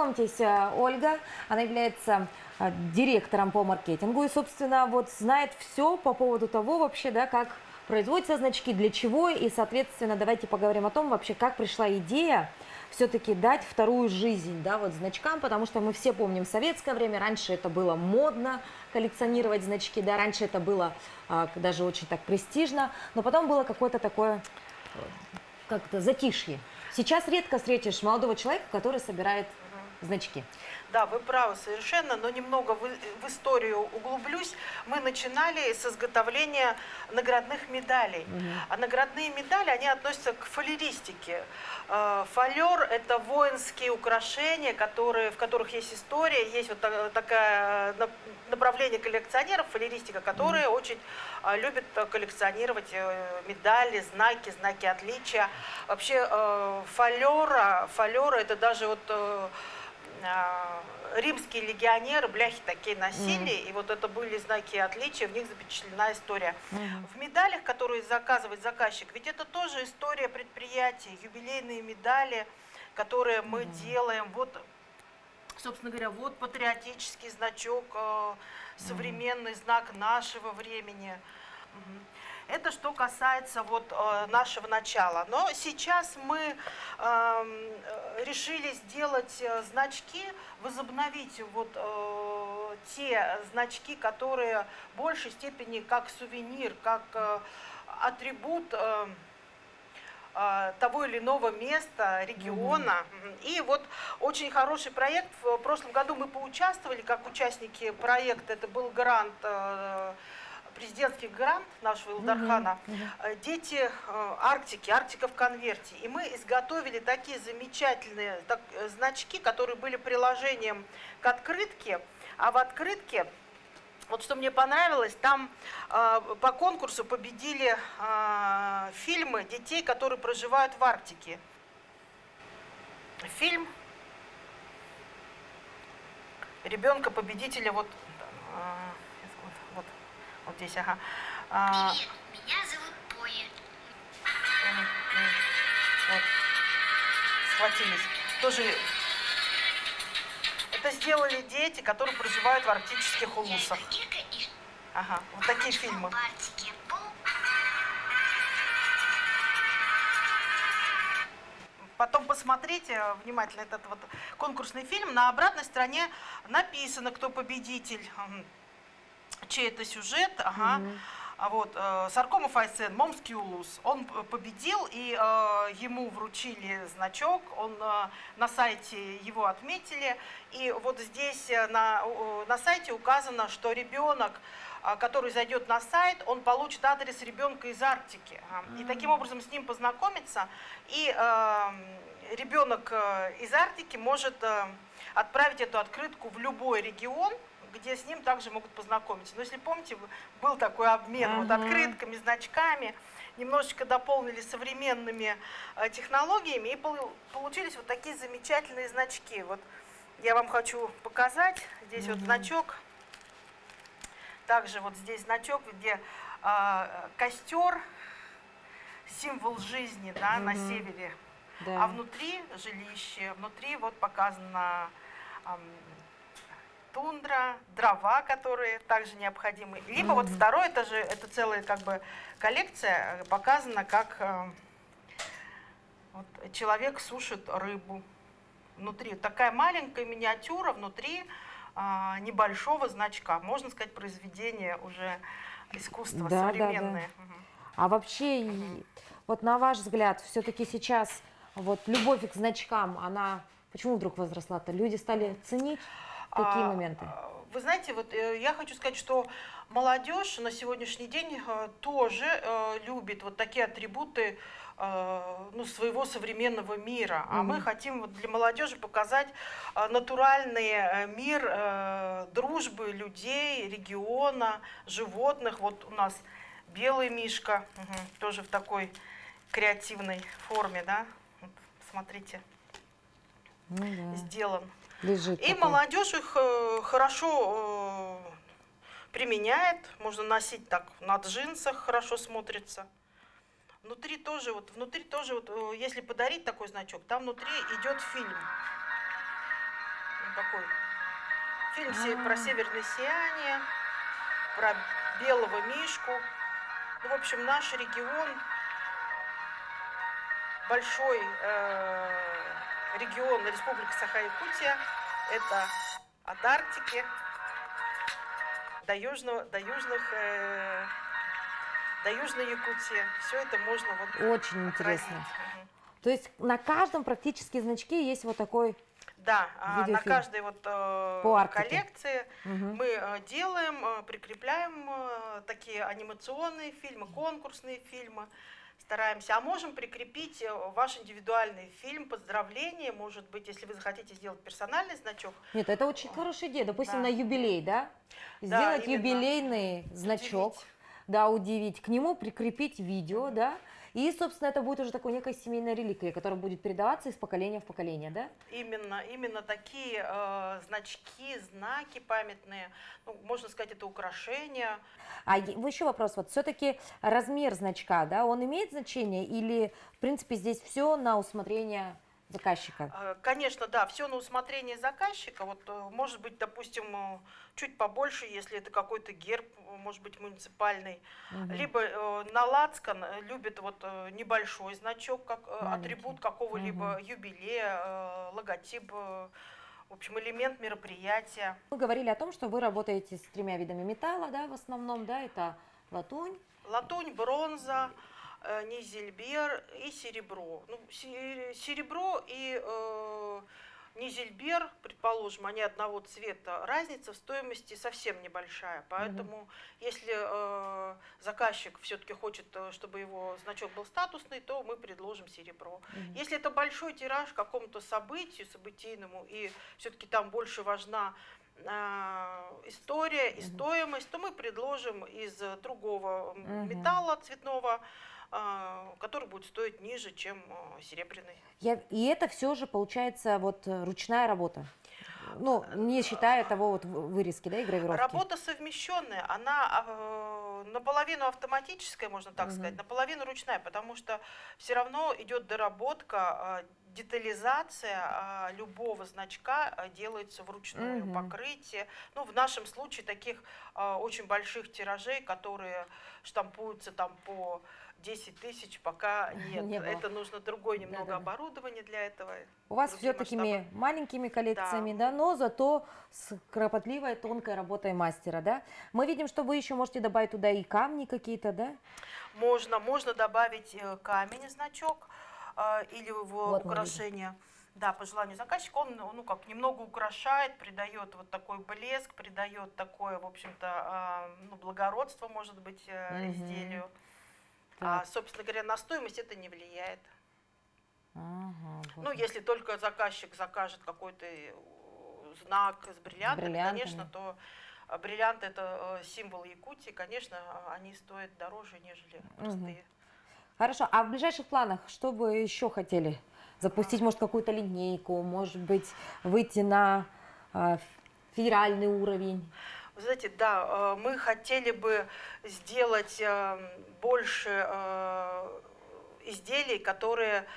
Знакомьтесь, Ольга, она является директором по маркетингу и, собственно, вот знает все по поводу того вообще, да, как производятся значки, для чего, и, соответственно, давайте поговорим о том вообще, как пришла идея все-таки дать вторую жизнь, да, вот значкам, потому что мы все помним советское время, раньше это было модно коллекционировать значки, да, раньше это было даже очень так престижно, но потом было какое-то такое как-то затишье. Сейчас редко встретишь молодого человека, который собирает значки. Да, вы правы совершенно, но немного в историю углублюсь. Мы начинали с изготовления наградных медалей. А наградные медали, они относятся к фалеристике. Фалер – это воинские украшения, в которых есть история, есть вот такое направление коллекционеров, фалеристика, которые очень любят коллекционировать медали, знаки отличия. Вообще фалера – это даже вот римские легионеры бляхи такие носили, и вот это были знаки отличия, в них запечатлена история. В медалях, которые заказывает заказчик, ведь это тоже история предприятия, юбилейные медали, которые мы делаем. Вот, собственно говоря, вот патриотический значок, современный знак нашего времени. Это что касается вот нашего начала. Но сейчас мы решили сделать значки, возобновить вот те значки, которые в большей степени как сувенир, как атрибут того или иного места, региона. И вот очень хороший проект. В прошлом году мы поучаствовали как участники проекта. Это был грант, президентский грант нашего Илдархана, «Дети Арктики», «Арктика в конверте». И мы изготовили такие замечательные значки, которые были приложением к открытке. А в открытке, вот что мне понравилось, там по конкурсу победили фильмы детей, которые проживают в Арктике. Фильм ребенка-победителя вот здесь, ага. Привет, меня зовут Поя. Вот. Схватились. Тоже это сделали дети, которые проживают в арктических улусах. Ага, вот такие фильмы. Потом посмотрите внимательно этот вот конкурсный фильм. На обратной стороне написано, кто победитель, чей это сюжет. Ага. Вот, Саркомов Айсен, Момский улус. Он победил, и ему вручили значок, на сайте его отметили. И вот здесь на сайте указано, что ребенок, который зайдет на сайт, он получит адрес ребенка из Арктики. И таким образом с ним познакомиться. И ребенок из Арктики может отправить эту открытку в любой регион, где с ним также могут познакомиться. Но если помните, был такой обмен вот открытками, значками, немножечко дополнили современными технологиями, и получились вот такие замечательные значки. Вот я вам хочу показать. Здесь вот значок. Также вот здесь значок, где костер, символ жизни, да, на севере. Да. А внутри жилище, внутри вот показано тундра, дрова, которые также необходимы. Либо вот второй, это целая как бы коллекция, показана, как вот, человек сушит рыбу. Внутри такая маленькая миниатюра, внутри небольшого значка. Можно сказать, произведение уже искусства современное. Да. А вообще, вот на ваш взгляд, все-таки сейчас вот любовь к значкам, она почему вдруг возросла-то? Люди стали ценить такие моменты? Вы знаете, вот я хочу сказать, что молодежь на сегодняшний день тоже любит вот такие атрибуты своего современного мира. А мы хотим вот для молодежи показать натуральный мир дружбы людей, региона, животных. Вот у нас белый мишка, тоже в такой креативной форме, да? Вот, смотрите, сделан. Лежит и такой. Молодежь их хорошо применяет, можно носить так на джинсах, хорошо смотрится. Внутри тоже, если подарить такой значок, там внутри идет фильм. такой фильм про северное сияние, про белого мишку. Ну, в общем, наш регион, большой регион Республики Саха-Якутия, это от Арктики до Южной Якутии. Все это можно вот Очень отразить. интересно. То есть на каждом практически значке есть вот такой... Да, на Видеофильм. каждой вот Арктике. коллекции Мгм. мы делаем, прикрепляем такие анимационные фильмы, конкурсные фильмы, стараемся. А можем прикрепить ваш индивидуальный фильм, поздравление, может быть, если вы захотите сделать персональный значок. Нет, это очень хорошая идея. Допустим, Да. на юбилей, да? Да, Сделать именно. юбилейный значок, Удивить. да, удивить, к нему прикрепить видео, да? И, собственно, это будет уже такой некой семейной реликвией, которая будет передаваться из поколения в поколение, да? Именно такие значки, знаки памятные, ну, можно сказать, это украшения. А еще вопрос, вот все-таки размер значка, да, он имеет значение или, в принципе, здесь все на усмотрение заказчика? Конечно, да, все на усмотрение заказчика. Вот, может быть, допустим, чуть побольше, если это какой-то герб, может быть, муниципальный. Либо на лацкан любит вот небольшой значок, как Маленький. атрибут какого-либо юбилея, логотип, в общем, элемент мероприятия. Вы говорили о том, что вы работаете с 3 видами металла, да, в основном, да, это латунь. Латунь, бронза, низельбер и серебро. Ну, серебро и низельбер, предположим, они одного цвета. Разница в стоимости совсем небольшая. Поэтому, если заказчик все-таки хочет, чтобы его значок был статусный, то мы предложим серебро. Если это большой тираж какому-то событию, событийному, и все-таки там больше важна история и стоимость, то мы предложим из другого металла цветного, который будет стоить ниже, чем серебряный. И это все же получается вот ручная работа. Ну, не считая того вот вырезки, да, и гравировки. Работа совмещенная, она наполовину автоматическая, можно так сказать, наполовину ручная, потому что все равно идет доработка, детализация любого значка делается вручную, покрытие. Ну, в нашем случае таких очень больших тиражей, которые штампуются там по 10 тысяч, пока нет. Не было. Это нужно другое немного Да-да-да. оборудование для этого. У вас другие все такими масштабы. маленькими коллекциями, да, но зато с кропотливой, тонкой работой мастера, да. Мы видим, что вы еще можете добавить туда и камни какие-то, да? Можно добавить камень, значок или его Вот мы украшение. Да, по желанию заказчика, он, ну, как немного украшает, придает вот такой блеск, придает такое, в общем-то, ну, благородство, может быть, изделию. А, собственно говоря, на стоимость это не влияет. Ага, вот. Ну, если только заказчик закажет какой-то знак с бриллиантами, конечно, то бриллиант это символ Якутии, конечно, они стоят дороже, нежели простые. Хорошо, а в ближайших планах что вы еще хотели? Запустить, может, какую-то линейку, может быть, выйти на федеральный уровень? Вы знаете, да, мы хотели бы сделать больше изделий, которые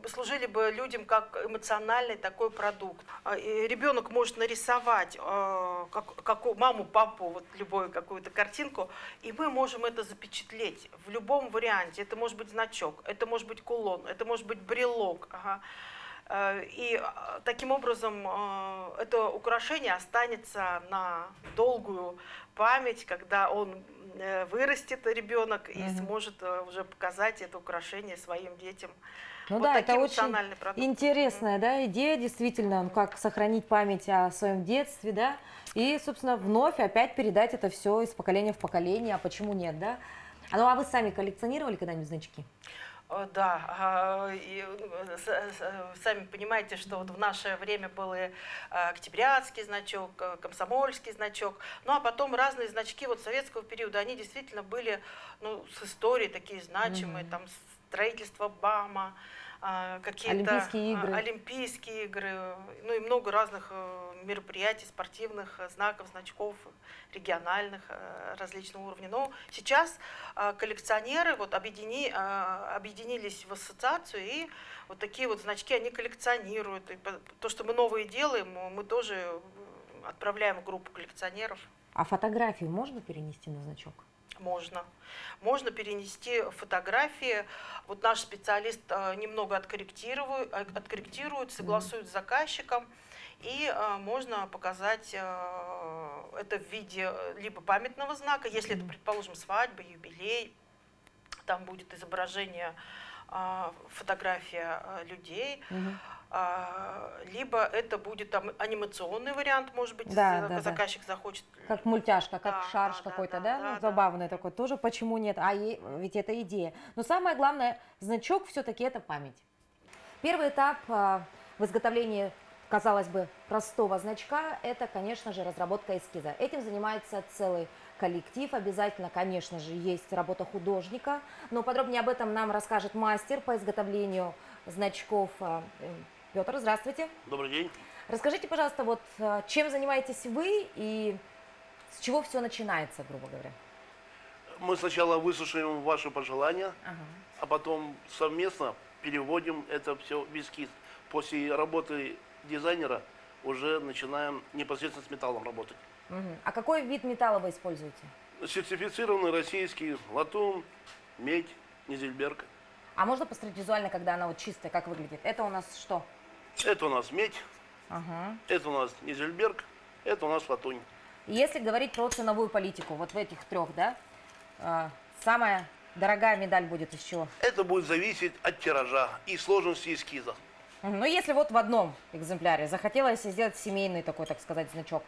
служили бы людям как эмоциональный такой продукт. Ребенок может нарисовать маму, папу, вот любую какую-то картинку, и мы можем это запечатлеть в любом варианте. Это может быть значок, это может быть кулон, это может быть брелок. И таким образом это украшение останется на долгую память, когда он вырастет, ребенок, и сможет уже показать это украшение своим детям. Ну вот да, это очень продукт. интересная, да, идея, действительно, ну, как сохранить память о своем детстве, да, и, собственно, вновь опять передать это все из поколения в поколение, а почему нет, да? Ну, а вы сами коллекционировали когда-нибудь значки? Да, и сами понимаете, что вот в наше время был и октябрятский значок, комсомольский значок, ну а потом разные значки вот советского периода, они действительно были, ну, с историей такие значимые, там строительство БАМа, какие-то Олимпийские игры. олимпийские игры, ну и много разных мероприятий спортивных, знаков, значков, региональных, различного уровня. Но сейчас коллекционеры вот объединились в ассоциацию, и вот такие вот значки они коллекционируют. И то, что мы новые делаем, мы тоже отправляем в группу коллекционеров. А фотографию можно перенести на значок? Можно. Можно перенести фотографии. Вот наш специалист немного откорректирует, согласует с заказчиком. И можно показать это в виде либо памятного знака, если это, предположим, свадьба, юбилей, там будет изображение, фотография людей. Либо это будет там анимационный вариант, может быть, Да, заказчик захочет. Как мультяшка, как Да, шарж да, какой-то, да, да? да, Ну, да. забавный такой тоже, почему нет? Ведь это идея. Но самое главное, значок все-таки это память. Первый этап в изготовлении, казалось бы, простого значка, это, конечно же, разработка эскиза. Этим занимается целый коллектив. Обязательно, конечно же, есть работа художника. Но подробнее об этом нам расскажет мастер по изготовлению значков Петр. Здравствуйте. Добрый день. Расскажите, пожалуйста, вот чем занимаетесь вы и с чего все начинается, грубо говоря? Мы сначала выслушаем ваши пожелания, а потом совместно переводим это все в эскиз. После работы дизайнера уже начинаем непосредственно с металлом работать. А какой вид металла вы используете? Сертифицированный российский латунь, медь, низельберг. А можно посмотреть визуально, когда она вот чистая, как выглядит? Это у нас что? Это у нас медь, это у нас низельберг, это у нас латунь. Если говорить про ценовую политику, вот в этих трех, да, самая дорогая медаль будет из чего? Это будет зависеть от тиража и сложности эскиза. Ну, если вот в одном экземпляре захотелось сделать семейный такой, так сказать, значок,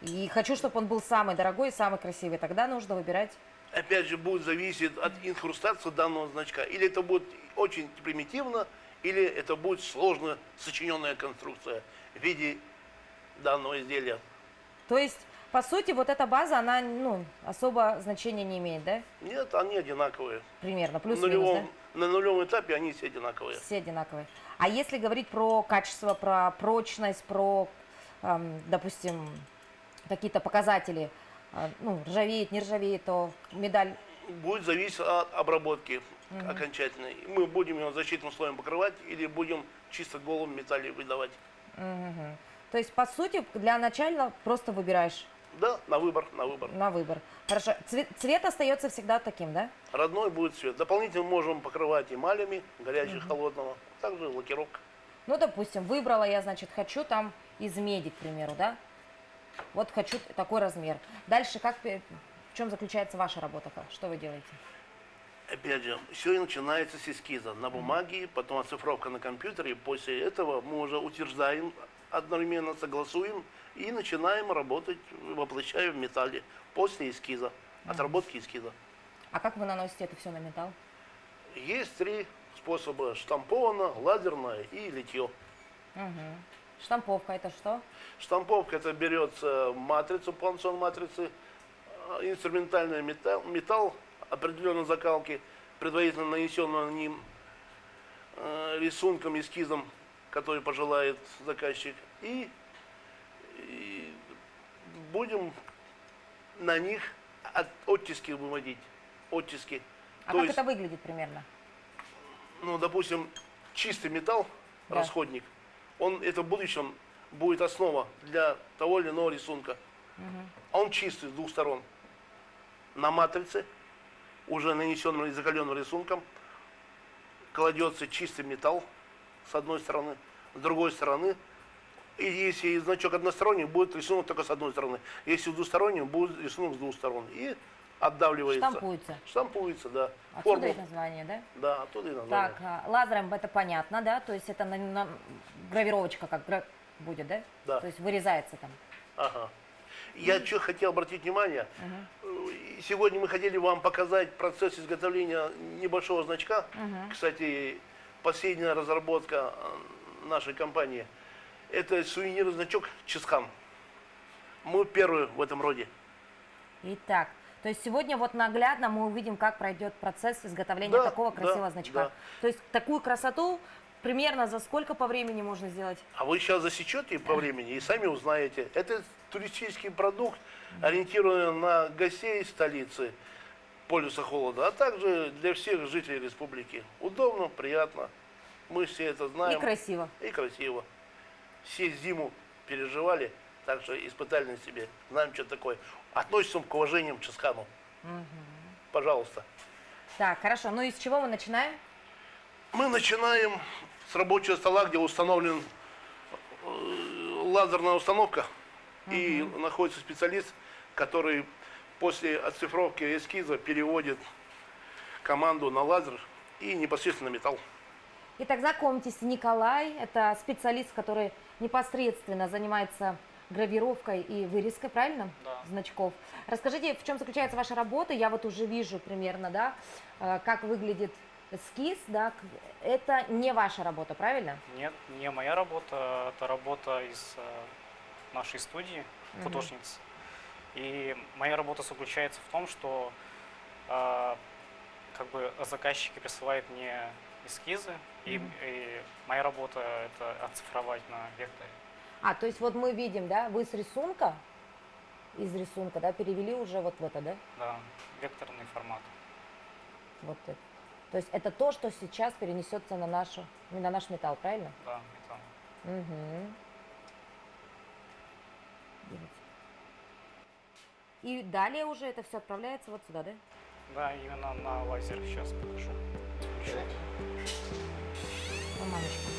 и хочу, чтобы он был самый дорогой и самый красивый, тогда нужно выбирать. Опять же, будет зависеть от инкрустации данного значка. Или это будет очень примитивно, или это будет сложно сочиненная конструкция в виде данного изделия. То есть, по сути, вот эта база, она, ну, особо значения не имеет, да? Нет, они одинаковые. Примерно, плюс-минус, да? На нулевом этапе они все одинаковые. Все одинаковые. А если говорить про качество, про прочность, про, допустим, какие-то показатели, ну, ржавеет, не ржавеет, то медаль... Будет зависеть от обработки окончательной. Мы будем его защитным слоем покрывать или будем чисто голым металле выдавать. То есть, по сути, для начала просто выбираешь Да, на выбор, на выбор. на выбор. Хорошо. Цвет остается всегда таким, да? Родной будет цвет. Дополнительно можем покрывать эмалями, горячего, холодного. Также лакировка. Ну, допустим, выбрала я, значит, хочу там из меди, к примеру, да? Вот хочу такой размер. Дальше в чем заключается ваша работа? Что вы делаете? Опять же, все начинается с эскиза на бумаге, потом оцифровка на компьютере. После этого мы уже утверждаем, одновременно согласуем и начинаем работать, воплощаем в металле после эскиза, отработки эскиза. А как вы наносите это все на металл? Есть 3 способа: штамповано, лазерное и литье. Штамповка это что? Штамповка — это берется матрицу, полноценной матрицы, инструментальный металл определенной закалки, предварительно нанесенного на ним рисунком, эскизом, который пожелает заказчик, и будем на них оттиски выводить. Оттиски. А То как есть, это выглядит примерно? ну, допустим, чистый металл, Да. расходник, это в будущем будет основа для того или иного рисунка. А он чистый с 2 сторон. На матрице, уже нанесенным и закаленным рисунком, кладется чистый металл с одной стороны, с другой стороны. И если значок односторонний, будет рисунок только с одной стороны. Если двусторонний, будет рисунок с 2 сторон. И отдавливается. Штампуется. Штампуется, да. Отсюда их название, да? Да, оттуда и название. Так, лазером это понятно, да? То есть это гравировочка как будет, да? Да. То есть вырезается там. Ага. Я что хотел обратить внимание. Сегодня мы хотели вам показать процесс изготовления небольшого значка. Кстати, последняя разработка нашей компании — это сувенирный значок Чесхан. Мы первые в этом роде. Итак, то есть сегодня вот наглядно мы увидим, как пройдет процесс изготовления такого красивого значка. Да, То есть такую красоту, примерно за сколько по времени можно сделать? А вы сейчас засечете по времени и сами узнаете. Это туристический продукт, ориентированный на гостей столицы, полюса холода, а также для всех жителей республики. Удобно, приятно. Мы все это И знаем. красиво. И красиво. Все зиму переживали, так что испытали на себе. Знаем, что такое. Относимся к уважением к Чингисхану. Пожалуйста. Так, хорошо. Ну и с чего мы начинаем? Мы начинаем с рабочего стола, где установлен лазерная установка. И находится специалист, который после оцифровки эскиза переводит команду на лазер и непосредственно на металл. Итак, знакомьтесь, Николай, это специалист, который непосредственно занимается гравировкой и вырезкой, правильно? Да. Значков. Расскажите, в чем заключается ваша работа? Я вот уже вижу примерно, да, как выглядит эскиз, да, это не ваша работа, правильно? Нет, не моя работа, это работа из нашей студии, художниц. И моя работа заключается в том, что как бы заказчики присылают мне эскизы, и моя работа это оцифровать на векторе. А, то есть вот мы видим, да, вы с рисунка, из рисунка, да, перевели уже вот в это, да? Да, векторный формат. Вот это. То есть это то, что сейчас перенесется на наш металл, правильно? Да, металл. Угу. И далее уже это все отправляется вот сюда, да? Да, именно на лазер сейчас покажу. Включу. О, мамочка.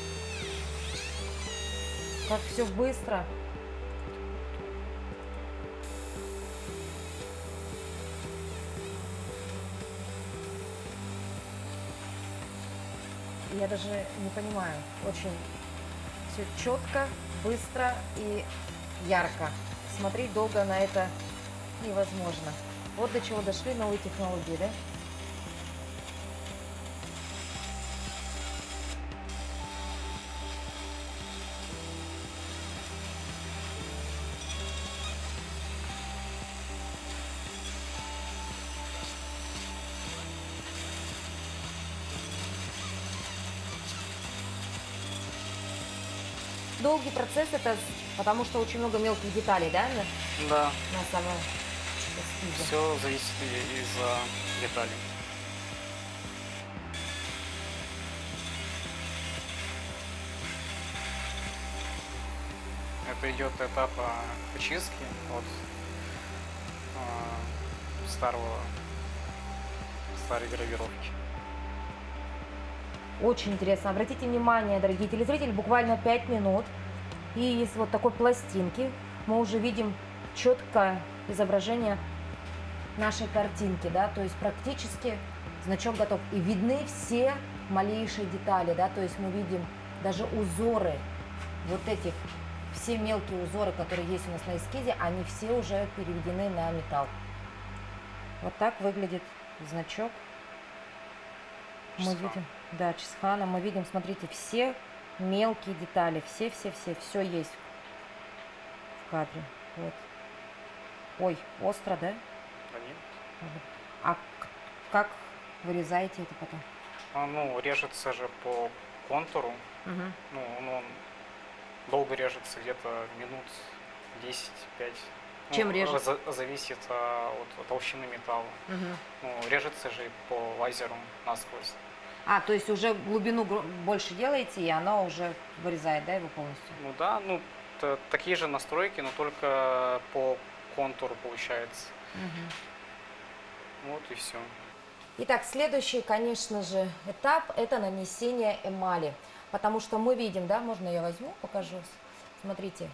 Как все быстро. Я даже не понимаю. Очень все четко, быстро и ярко. Смотреть долго на это невозможно. Вот до чего дошли новые технологии, да? Долгий процесс это потому что очень много мелких деталей, да, Да, на самом эскизе. все зависит из деталей. Это идет этап очистки от старой гравировки. Очень интересно. Обратите внимание, дорогие телезрители, буквально 5 минут. И из вот такой пластинки мы уже видим четкое изображение нашей картинки, да, то есть практически значок готов. И видны все малейшие детали, да, то есть мы видим даже узоры, вот этих, все мелкие узоры, которые есть у нас на эскизе, они все уже переведены на металл. Вот так выглядит значок. Мы Чингисхан. видим, да, Чингисхана, мы видим, смотрите, все мелкие детали, все есть в кадре. Вот. Ой, остро, да? Да нет. А как вырезаете это потом? Ну, режется же по контуру. Ну, он долго режется, где-то минут 10-5. Чем режется? Зависит от толщины металла. Ну, режется же по лазеру насквозь. А, то есть уже глубину больше делаете, и оно уже вырезает, да, его полностью? Ну да, ну такие же настройки, но только по контуру получается. Вот и все. Итак, следующий, конечно же, этап – это нанесение эмали. Потому что мы видим, да, можно я возьму, покажу. Смотрите,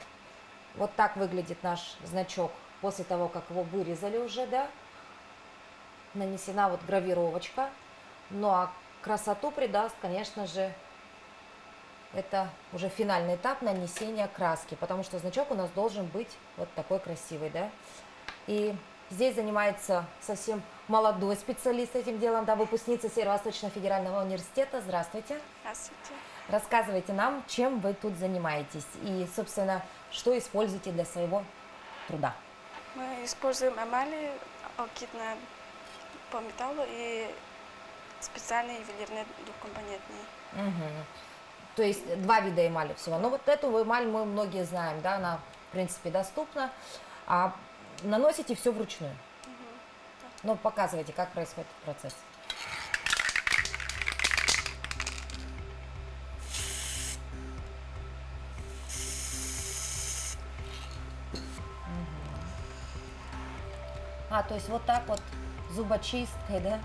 вот так выглядит наш значок после того, как его вырезали уже, да. Нанесена вот гравировочка. Ну а красоту придаст, конечно же, это уже финальный этап нанесения краски. Потому что значок у нас должен быть вот такой красивый, да. И здесь занимается совсем молодой специалист этим делом, да, выпускница Северо-Восточного федерального университета. Здравствуйте. Здравствуйте. Рассказывайте нам, чем вы тут занимаетесь и, собственно, что используете для своего труда. Мы используем эмали, окидные по металлу и специальные ювелирные двухкомпонентные. То есть 2 вида эмали всего. Но вот эту эмаль мы многие знаем, да, она в принципе доступна. А наносите все вручную. Ну, показывайте, как происходит этот процесс. То есть вот так вот зубочисткой, да?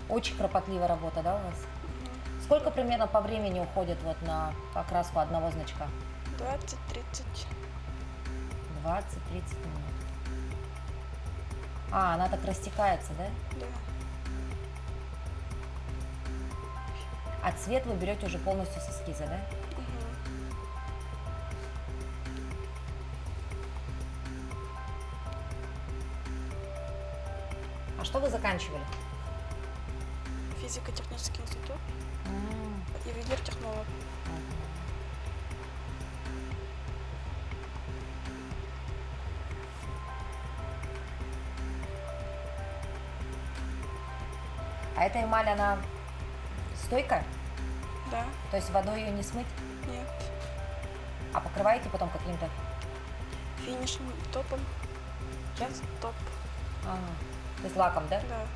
Очень кропотливая работа, да, у вас? Сколько примерно по времени уходит вот на покраску одного значка? 20-30. 20-30 минут. Она так растекается, да? Да. А цвет вы берете уже полностью с эскиза, да? А что вы заканчивали? Физико-технический институт. Ювелир-технолог. А эта эмаль, она стойкая? Да. То есть водой ее не смыть? Нет. А покрываете потом каким-то? Финишным топом. Чем? Топ. То есть лаком, да? Да.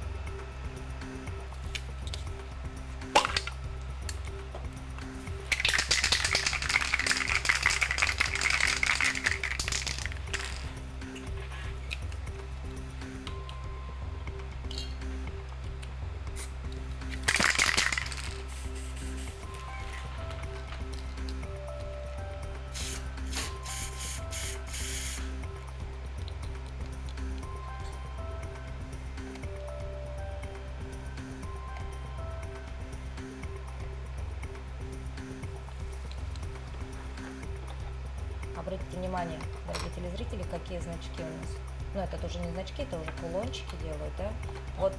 Обратите внимание, дорогие телезрители, какие значки у нас. Ну, это тоже не значки, это уже кулончики делают, да? Вот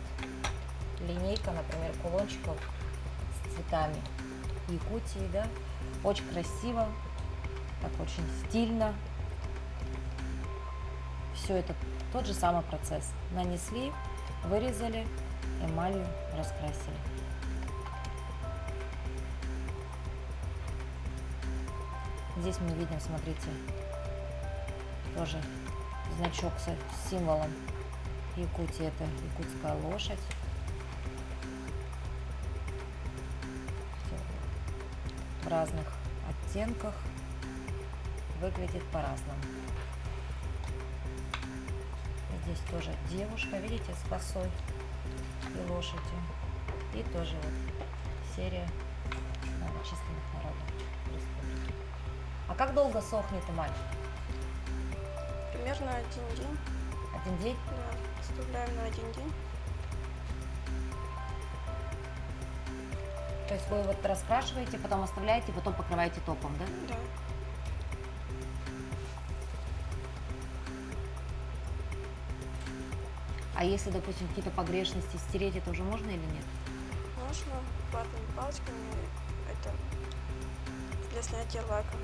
линейка, например, кулончиков с цветами Якутии, да? Очень красиво, так очень стильно. Все это тот же самый процесс. Нанесли, вырезали, эмалью раскрасили. Здесь мы видим, смотрите, тоже значок с символом Якутии. Это якутская лошадь. Всё в разных оттенках, выглядит по-разному. Здесь тоже девушка, видите, с косой и лошадью. И тоже вот серия многочисленных народов республики. А как долго сохнет эмаль? Примерно 1 день. 1 день? Да. Оставляем на 1 день. То есть вы вот раскрашиваете, потом оставляете, потом покрываете топом, да? Да. А если, допустим, какие-то погрешности стереть, это уже можно или нет? Можно ватными палочками. Это для снятия лака.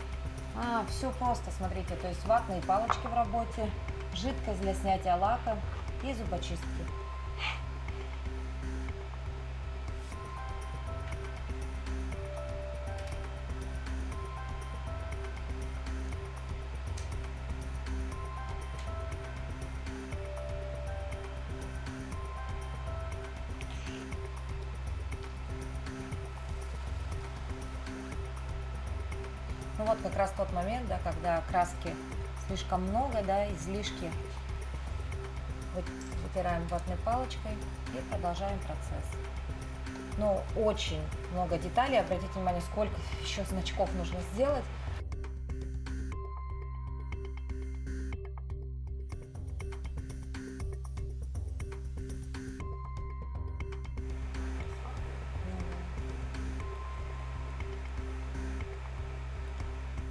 Все просто, смотрите, то есть ватные палочки в работе, жидкость для снятия лака и зубочистки. Ну вот как раз тот момент, да, когда краски слишком много, да, излишки вытираем ватной палочкой и продолжаем процесс. Но очень много деталей, обратите внимание, сколько еще значков нужно сделать.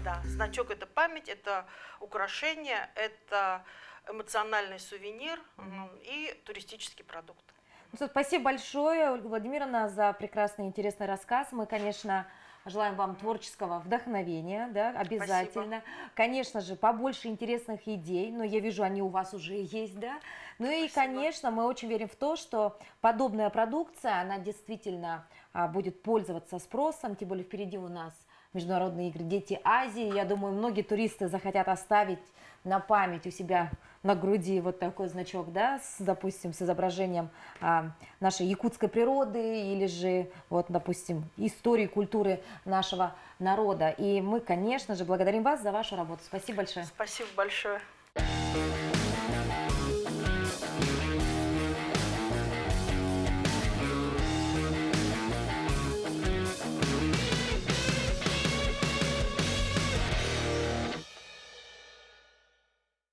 Да, значок – это память, это украшение, это эмоциональный сувенир и туристический продукт. Ну что, спасибо большое, Ольга Владимировна, за прекрасный и интересный рассказ. Мы, конечно, Желаем вам творческого вдохновения, да, обязательно. Конечно же, побольше интересных идей, но я вижу, они у вас уже есть, да. Ну и, конечно, мы очень верим в то, что подобная продукция, она действительно будет пользоваться спросом, тем более впереди у нас международные игры «Дети Азии». Я думаю, многие туристы захотят оставить на память у себя на груди вот такой значок, да, допустим, с изображением нашей якутской природы или же, вот, допустим, истории, культуры нашего народа. И мы, конечно же, благодарим вас за вашу работу. Спасибо большое. Спасибо большое.